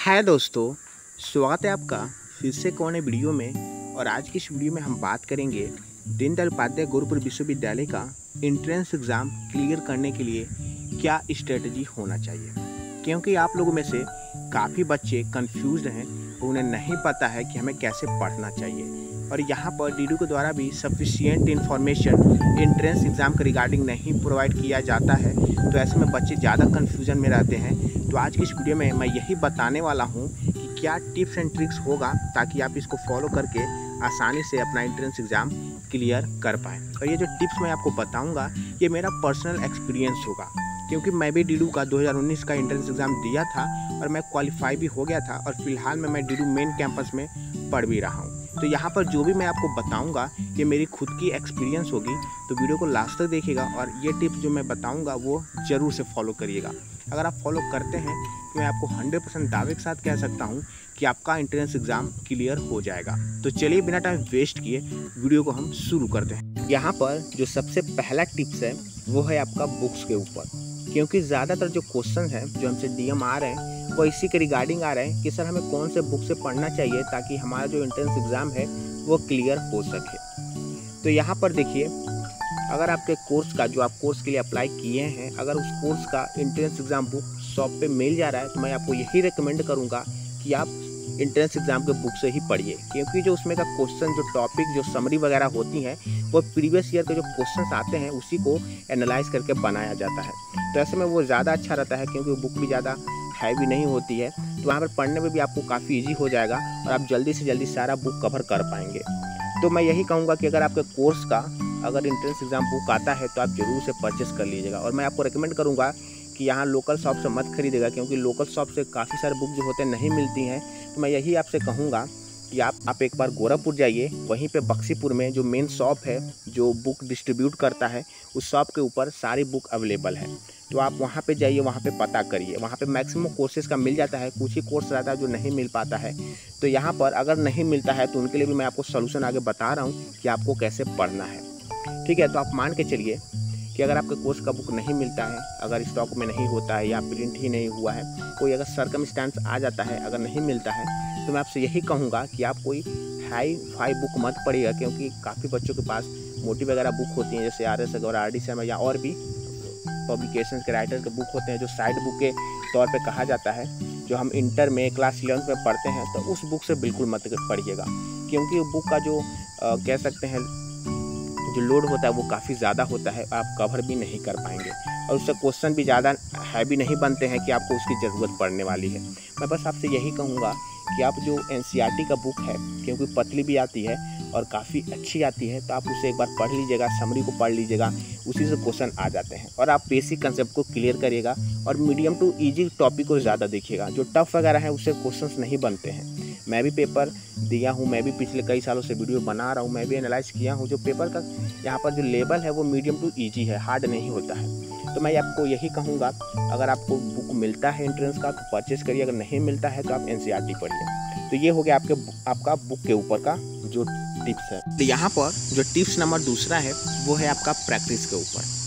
हाय दोस्तों, स्वागत है आपका फिर से कौन है वीडियो में। और आज की इस वीडियो में हम बात करेंगे दीनदयाल उपाध्याय गुरुकुल विश्वविद्यालय का एंट्रेंस एग्ज़ाम क्लियर करने के लिए क्या स्ट्रेटजी होना चाहिए। क्योंकि आप लोगों में से काफ़ी बच्चे कंफ्यूज्ड हैं, उन्हें नहीं पता है कि हमें कैसे पढ़ना चाहिए। और यहाँ पर डीडू के द्वारा भी सफिशिएंट इन्फॉर्मेशन एंट्रेंस एग्ज़ाम के रिगार्डिंग नहीं प्रोवाइड किया जाता है, तो ऐसे में बच्चे ज़्यादा कन्फ्यूजन में रहते हैं। तो आज की इस वीडियो में मैं यही बताने वाला हूँ कि क्या टिप्स एंड ट्रिक्स होगा ताकि आप इसको फॉलो करके आसानी से अपना एंट्रेंस एग्ज़ाम क्लियर कर पाएँ। और ये जो टिप्स मैं आपको बताऊँगा ये मेरा पर्सनल एक्सपीरियंस होगा, क्योंकि मैं भी डीडू का 2019 का एंट्रेंस एग्ज़ाम दिया था और मैं क्वालिफाई भी हो गया था। और फिलहाल में मैं डीडू मेन कैंपस में पढ़ भी रहा हूँ। तो यहाँ पर जो भी मैं आपको बताऊँगा ये मेरी खुद की एक्सपीरियंस होगी, तो वीडियो को लास्ट तक देखिएगा और ये टिप्स जो मैं बताऊँगा वो ज़रूर से फॉलो करिएगा। अगर आप फॉलो करते हैं तो मैं आपको 100% दावे के साथ कह सकता हूँ कि आपका एंट्रेंस एग्ज़ाम क्लियर हो जाएगा। तो चलिए बिना टाइम वेस्ट किए वीडियो को हम शुरू करते हैं। यहाँ पर जो सबसे पहला टिप्स है वो है आपका बुक्स के ऊपर, क्योंकि ज़्यादातर जो क्वेश्चन हैं जो हमसे डीएम आ रहे हैं वो इसी के रिगार्डिंग आ रहे हैं कि सर हमें कौन से बुक से पढ़ना चाहिए ताकि हमारा जो एंट्रेंस एग्ज़ाम है वो क्लियर हो सके। तो यहाँ पर देखिए, अगर आपके कोर्स का जो आप कोर्स के लिए अप्लाई किए हैं, अगर उस कोर्स का एंट्रेंस एग्ज़ाम बुक शॉप पे मिल जा रहा है तो मैं आपको यही रिकमेंड करूँगा कि आप एंट्रेंस एग्ज़ाम के बुक से ही पढ़िए, क्योंकि जो उसमें का क्वेश्चन जो टॉपिक जो समरी वगैरह होती हैं वो प्रीवियस ईयर के जो क्वेश्चंस आते हैं उसी को एनालाइज करके बनाया जाता है। तो ऐसे में वो ज़्यादा अच्छा रहता है, क्योंकि वो बुक भी ज़्यादा हैवी नहीं होती है, तो वहाँ पर पढ़ने में भी आपको काफ़ी ईजी हो जाएगा और आप जल्दी से जल्दी सारा बुक कवर कर पाएंगे। तो मैं यही कहूँगा कि अगर आपके कोर्स का अगर एंट्रेंस एग्ज़ाम बुक आता है तो आप ज़रूर से परचेस कर लीजिएगा। और मैं आपको रिकमेंड करूँगा कि यहाँ लोकल शॉप से मत खरीदेगा, क्योंकि लोकल शॉप से काफ़ी सारे बुक जो होते हैं नहीं मिलती हैं। तो मैं यही आपसे कहूँगा कि आप एक बार गोरखपुर जाइए, वहीं पे बक्सीपुर में जो मेन शॉप है जो बुक डिस्ट्रीब्यूट करता है उस शॉप के ऊपर सारी बुक अवेलेबल है। तो आप वहाँ पे जाइए, वहाँ पे पता करिए, वहाँ पे मैक्सिमम कोर्सेज़ का मिल जाता है, कुछ ही कोर्स रहता है जो नहीं मिल पाता है। तो यहाँ पर अगर नहीं मिलता है तो उनके लिए भी मैं आपको सोल्यूशन आगे बता रहा हूँ कि आपको कैसे पढ़ना है। ठीक है, तो आप मान के चलिए कि अगर आपके कोर्स का बुक नहीं मिलता है, अगर स्टॉक में नहीं होता है या प्रिंट ही नहीं हुआ है, कोई अगर सरकमस्टेंस आ जाता है, अगर नहीं मिलता है, तो मैं आपसे यही कहूँगा कि आप कोई हाई फाई बुक मत पढ़िएगा, क्योंकि काफ़ी बच्चों के पास मोटी वगैरह बुक होती हैं, जैसे RS और RDSM या और भी पब्लिकेशन के राइटर के बुक होते हैं जो साइड बुक के तौर पे कहा जाता है, जो हम इंटर में क्लास 11 में पढ़ते हैं। तो उस बुक से बिल्कुल मत पढ़िएगा, क्योंकि बुक का जो कह सकते हैं जो लोड होता है वो काफ़ी ज़्यादा होता है, आप कवर भी नहीं कर पाएंगे और उससे क्वेश्चन भी ज़्यादा हैवी नहीं बनते हैं कि आपको उसकी ज़रूरत पड़ने वाली है। मैं बस आपसे यही कहूँगा कि आप जो NCERT का बुक है, क्योंकि पतली भी आती है और काफ़ी अच्छी आती है, तो आप उसे एक बार पढ़ लीजिएगा, समरी को पढ़ लीजिएगा, उसी से क्वेश्चन आ जाते हैं और आप बेसिक कंसेप्ट को क्लियर करिएगा और मीडियम टू ईजी टॉपिक को ज़्यादा देखिएगा। जो टफ वगैरह है उससे क्वेश्चंस नहीं बनते हैं। मैं भी पेपर दिया हूँ, मैं भी पिछले कई सालों से वीडियो बना रहा हूँ, मैं भी एनालाइज किया हूँ। जो पेपर का यहाँ पर जो लेवल है वो मीडियम टू ईजी है, हार्ड नहीं होता है। तो मैं आपको यही कहूँगा, अगर आपको बुक मिलता है एंट्रेंस का तो परचेस करिए, अगर नहीं मिलता है तो आप NCERT पढ़िए। तो ये हो गया आपका बुक के ऊपर का जो टिप्स है। तो यहाँ पर जो टिप्स नंबर दूसरा है वो है आपका प्रैक्टिस के ऊपर।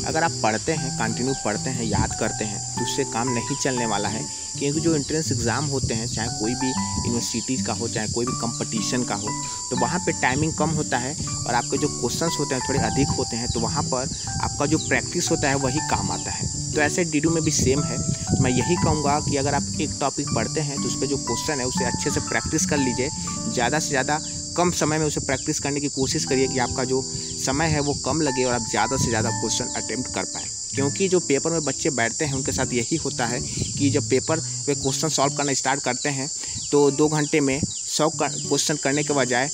अगर आप पढ़ते हैं, कंटिन्यू पढ़ते हैं, याद करते हैं, तो उससे काम नहीं चलने वाला है, क्योंकि जो एंट्रेंस एग्ज़ाम होते हैं, चाहे कोई भी यूनिवर्सिटीज़ का हो, चाहे कोई भी कंपटीशन का हो, तो वहाँ पे टाइमिंग कम होता है और आपके जो क्वेश्चंस होते हैं थोड़े अधिक होते हैं, तो वहाँ पर आपका जो प्रैक्टिस होता है वही काम आता है। तो ऐसे डीडू में भी सेम है। मैं यही कहूँगा कि अगर आप एक टॉपिक पढ़ते हैं तो उस पर जो क्वेश्चन है उसे अच्छे से प्रैक्टिस कर लीजिए, ज़्यादा से ज़्यादा कम समय में उसे प्रैक्टिस करने की कोशिश करिए कि आपका जो समय है वो कम लगे और आप ज़्यादा से ज़्यादा क्वेश्चन अटेम्प्ट कर पाएँ। क्योंकि जो पेपर में बच्चे बैठते हैं उनके साथ यही होता है कि जब पेपर वे क्वेश्चन सॉल्व करना स्टार्ट करते हैं तो 2 घंटे में 100 क्वेश्चन करने के बजाय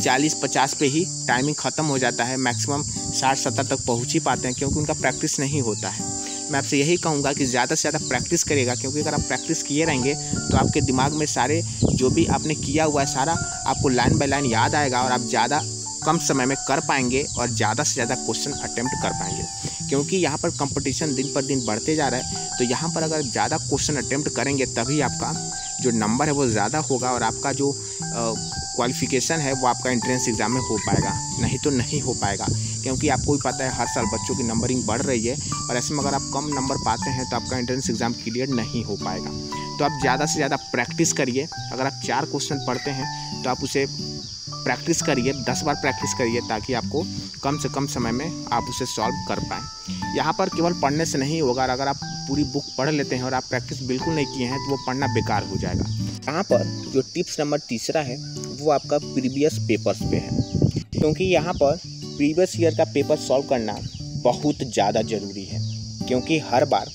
40-50 पे ही टाइमिंग ख़त्म हो जाता है, मैक्सिमम 60-70 तक पहुँच ही पाते हैं, क्योंकि उनका प्रैक्टिस नहीं होता है। मैं आपसे यही कहूँगा कि ज़्यादा से ज़्यादा प्रैक्टिस करिएगा, क्योंकि अगर आप प्रैक्टिस किए रहेंगे तो आपके दिमाग में सारे जो भी आपने किया हुआ है सारा आपको लाइन बाय लाइन याद आएगा और आप ज़्यादा कम समय में कर पाएंगे और ज़्यादा से ज़्यादा क्वेश्चन अटेम्प्ट कर पाएंगे। क्योंकि यहाँ पर कंपटीशन दिन पर दिन बढ़ते जा रहा है, तो यहाँ पर अगर ज़्यादा क्वेश्चन अटेम्प्ट करेंगे तभी आपका जो नंबर है वो ज़्यादा होगा और आपका जो क्वालिफिकेशन है वो आपका एंट्रेंस एग्ज़ाम में हो पाएगा, नहीं तो नहीं हो पाएगा। क्योंकि आपको भी पता है हर साल बच्चों की नंबरिंग बढ़ रही है और ऐसे में अगर आप कम नंबर पाते हैं तो आपका एंट्रेंस एग्ज़ाम क्लियर नहीं हो पाएगा। तो आप ज़्यादा से ज़्यादा प्रैक्टिस करिए। अगर आप 4 क्वेश्चन पढ़ते हैं तो आप उसे प्रैक्टिस करिए, 10 बार प्रैक्टिस करिए, ताकि आपको कम से कम समय में आप उसे सॉल्व कर पाएँ। यहाँ पर केवल पढ़ने से नहीं होगा, अगर आप पूरी बुक पढ़ लेते हैं और आप प्रैक्टिस बिल्कुल नहीं किए हैं तो वो पढ़ना बेकार हो जाएगा। यहाँ पर जो टिप्स नंबर तीसरा है वो आपका प्रीवियस पेपर्स पे है, क्योंकि यहाँ पर प्रीवियस ईयर का पेपर सॉल्व करना बहुत ज़्यादा ज़रूरी है, क्योंकि हर बार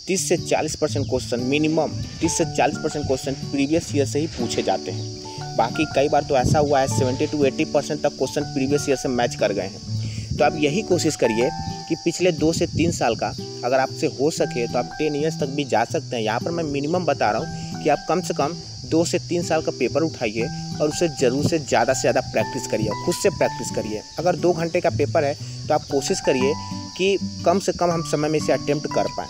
30 से 40% क्वेश्चन, मिनिमम 30 से 40% क्वेश्चन प्रीवियस ईयर से ही पूछे जाते हैं। बाकी कई बार तो ऐसा हुआ है 70 to 80% तक क्वेश्चन प्रीवियस ईयर से मैच कर गए हैं। तो आप यही कोशिश करिए कि पिछले 2 से 3 साल का अगर आपसे हो सके तो आप 10 ईयर्स तक भी जा सकते हैं। यहाँ पर मैं मिनिमम बता रहा हूँ कि आप कम से कम 2 से 3 साल का पेपर उठाइए और उसे ज़रूर से ज़्यादा प्रैक्टिस करिए, खुद से प्रैक्टिस करिए। अगर 2 घंटे का पेपर है तो आप कोशिश करिए कि कम से कम हम समय में इसे अटेम्प्ट कर पाएँ,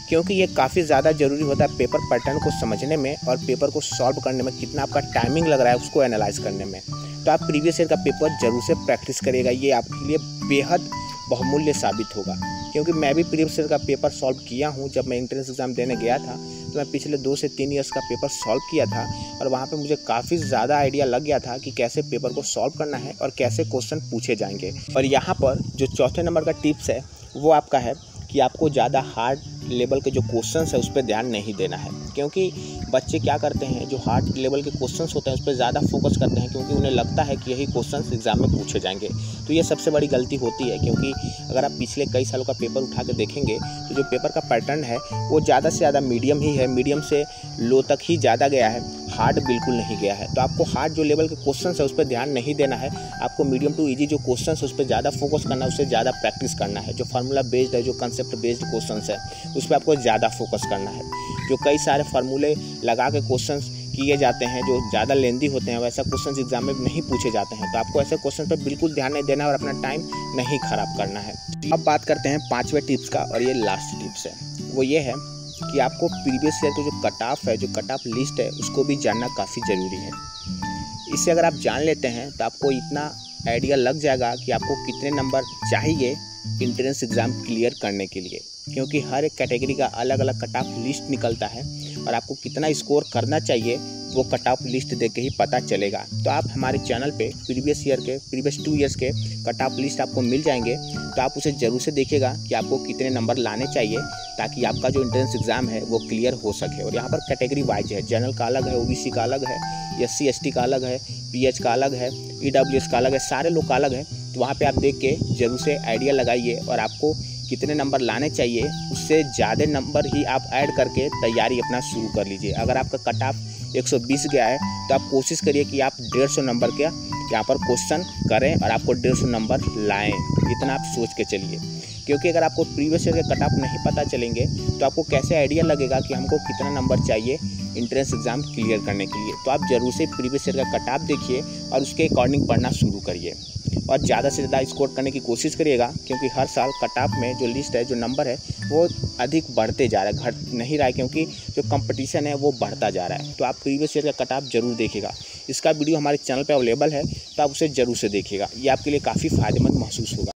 क्योंकि ये काफ़ी ज़्यादा ज़रूरी होता है पेपर पैटर्न को समझने में और पेपर को सॉल्व करने में कितना आपका टाइमिंग लग रहा है उसको एनालाइज करने में। तो आप प्रीवियस ईयर का पेपर ज़रूर से प्रैक्टिस करिएगा, ये आपके लिए बेहद बहुमूल्य साबित होगा। क्योंकि मैं भी प्रीवियस ईयर का पेपर सॉल्व किया हूँ। जब मैं एंट्रेंस एग्ज़ाम देने गया था तो मैं पिछले 2 से 3 ईयर्स का पेपर सॉल्व किया था और वहाँ पे मुझे काफ़ी ज़्यादा आइडिया लग गया था कि कैसे पेपर को सॉल्व करना है और कैसे क्वेश्चन पूछे जाएंगे। और यहाँ पर जो चौथे नंबर का टिप्स है वो आपका है कि आपको ज़्यादा हार्ड लेवल के जो क्वेश्चंस है उस पर ध्यान नहीं देना है, क्योंकि बच्चे क्या करते हैं, जो हार्ड लेवल के क्वेश्चंस होते हैं उस पर ज़्यादा फोकस करते हैं, क्योंकि उन्हें लगता है कि यही क्वेश्चंस एग्जाम में पूछे जाएंगे। तो ये सबसे बड़ी गलती होती है, क्योंकि अगर आप पिछले कई सालों का पेपर उठा के देखेंगे तो जो पेपर का पैटर्न है वो ज़्यादा से ज़्यादा मीडियम ही है, मीडियम से लो तक ही ज़्यादा गया है, हार्ड बिल्कुल नहीं गया है। तो आपको हार्ड जो लेवल के क्वेश्चंस है उस पर ध्यान नहीं देना है, आपको मीडियम टू ईजी जो क्वेश्चंस है उस पर ज़्यादा फोकस करना है, उससे ज़्यादा प्रैक्टिस करना है। जो फार्मूला बेस्ड है, जो कंसेप्ट बेस्ड क्वेश्चंस है उस पर आपको ज़्यादा फोकस करना है। जो कई सारे फार्मूले लगा के क्वेश्चंस किए जाते हैं जो ज़्यादा लेंदी होते हैं, वैसा क्वेश्चंस एग्जाम में नहीं पूछे जाते हैं। तो आपको ऐसे क्वेश्चन पर बिल्कुल ध्यान नहीं देना है और अपना टाइम नहीं खराब करना है। अब बात करते हैं 5वें टिप्स का, और ये लास्ट टिप्स है। वो ये है कि आपको प्रीवियस ईयर का जो कट ऑफ है, जो कट ऑफ लिस्ट है, उसको भी जानना काफ़ी ज़रूरी है। इससे अगर आप जान लेते हैं तो आपको इतना आइडिया लग जाएगा कि आपको कितने नंबर चाहिए एंट्रेंस एग्ज़ाम क्लियर करने के लिए, क्योंकि हर एक कैटेगरी का अलग अलग कट ऑफ लिस्ट निकलता है और आपको कितना स्कोर करना चाहिए वो कट ऑफ लिस्ट देख के ही पता चलेगा। तो आप हमारे चैनल पे प्रीवियस 2 ईयर्स के कट ऑफ लिस्ट आपको मिल जाएंगे, तो आप उसे ज़रूर से देखिएगा कि आपको कितने नंबर लाने चाहिए ताकि आपका जो एंट्रेंस एग्ज़ाम है वो क्लियर हो सके। और यहाँ पर कैटेगरी वाइज है, जनरल का अलग है, ओबीसी का अलग है, SC ST का अलग है, PH का अलग है, EWS का अलग है, सारे लोग का अलग है। तो वहाँ पर आप देख के ज़रूर से आइडिया लगाइए और आपको कितने नंबर लाने चाहिए उससे ज़्यादा नंबर ही आप ऐड करके तैयारी अपना शुरू कर लीजिए। अगर आपका कट ऑफ 120 गया है तो आप कोशिश करिए कि आप 150 नंबर का यहाँ पर क्वेश्चन करें और आपको 150 नंबर लाएं, इतना आप सोच के चलिए। क्योंकि अगर आपको प्रीवियस ईयर के कट ऑफ नहीं पता चलेंगे तो आपको कैसे आइडिया लगेगा कि हमको कितना नंबर चाहिए एंट्रेंस एग्ज़ाम क्लियर करने के लिए। तो आप ज़रूर से प्रीवियस ईयर का कट ऑफ देखिए और उसके अकॉर्डिंग पढ़ना शुरू करिए और ज़्यादा से ज़्यादा स्कोर करने की कोशिश करिएगा, क्योंकि हर साल कट ऑफ में जो लिस्ट है, जो नंबर है वो अधिक बढ़ते जा रहा है, घट नहीं रहा है, क्योंकि जो कंपटीशन है वो बढ़ता जा रहा है। तो आप प्रीवियस ईयर का कट ऑफ जरूर देखिएगा। इसका वीडियो हमारे चैनल पे अवेलेबल है, तो आप उसे ज़रूर से देखिएगा, ये आपके लिए काफ़ी फ़ायदेमंद महसूस होगा।